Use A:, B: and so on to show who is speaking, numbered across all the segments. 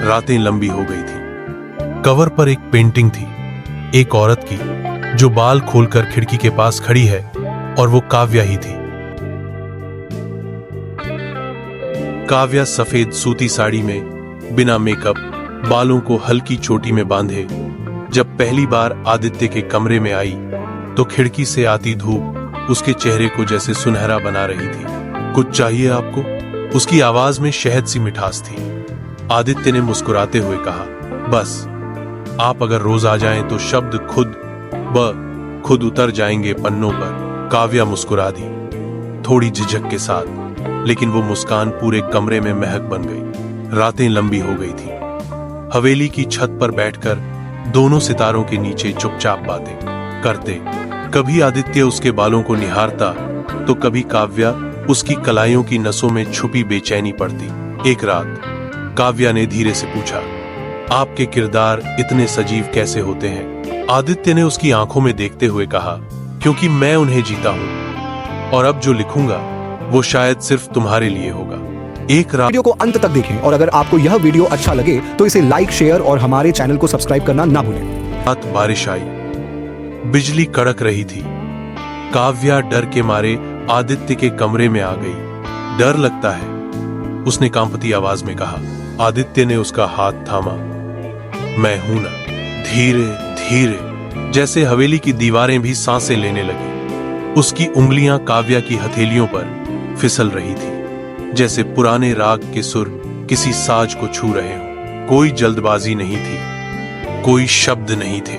A: रातें लंबी हो गई थी। कवर पर एक पेंटिंग थी, एक औरत की जो बाल खोलकर खिड़की के पास खड़ी है, और वो काव्या ही थी। काव्या सफेद सूती साड़ी में, बिना मेकअप, बालों को हल्की चोटी में बांधे जब पहली बार आदित्य के कमरे में आई तो खिड़की से आती धूप उसके चेहरे को जैसे सुनहरा बना रही थी। कुछ चाहिए आपको? उसकी आवाज में शहद सी मिठास थी। आदित्य ने मुस्कुराते हुए कहा, बस आप अगर रोज आ जाएं तो शब्द खुद उतर जाएंगे पन्नों पर। काव्या मुस्कुरा दी, थोड़ी झिझक के साथ, लेकिन वो मुस्कान पूरे कमरे में महक बन गई। रातें लंबी हो गई थी। हवेली की छत पर बैठकर दोनों सितारों के नीचे चुपचाप बातें करते। कभी आदित्य उसके बालों को निहारता तो कभी काव्या उसकी कलाइयों की नसों में छुपी बेचैनी पड़ती। एक रात काव्या ने धीरे से पूछा, आपके किरदार इतने सजीव कैसे होते हैं? आदित्य ने उसकी आंखों में देखते हुए कहा, क्योंकि मैं उन्हें जीता हूं, और अब जो लिखूंगा वो शायद सिर्फ तुम्हारे लिए होगा। एक रात।
B: वीडियो को अंत तक देखें, और अगर आपको यह वीडियो अच्छा लगे तो इसे लाइक, शेयर और हमारे चैनल को सब्सक्राइब करना ना भूलें।
A: रात बारिश आई, बिजली कड़क रही थी। काव्या डर के मारे आदित्य के कमरे में आ गई। डर लगता है, उसने कांपती आवाज में कहा। आदित्य ने उसका हाथ थामा। मैं हूं ना। धीरे धीरे, जैसे हवेली की दीवारें भी सांसें लेने लगी। उसकी उंगलियां काव्या की हथेलियों पर फिसल रही थी, जैसे पुराने राग के सुर किसी साज को छू रहे हों। कोई जल्दबाजी नहीं थी, कोई शब्द नहीं थे,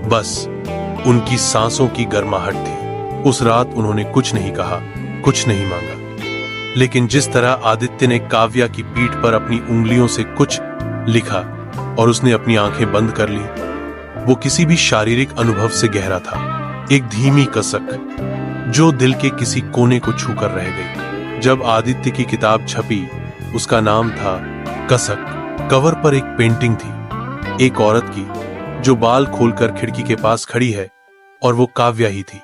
A: बस उनकी सांसों की गर्माहट थी। उस रात उन्होंने कुछ नहीं कहा, कुछ नहीं मांगा, लेकिन जिस तरह आदित्य ने काव्या की पीठ पर अपनी उंगलियों से कुछ लिखा और उसने अपनी आंखें बंद कर ली, वो किसी भी शारीरिक अनुभव से गहरा था। एक धीमी कसक जो दिल के किसी कोने को छूकर रह गई। जब आदित्य की किताब छपी, उसका नाम था कसक। कवर पर एक पेंटिंग थी, एक औरत की जो बाल खोलकर खिड़की के पास खड़ी है, और वो काव्या ही थी।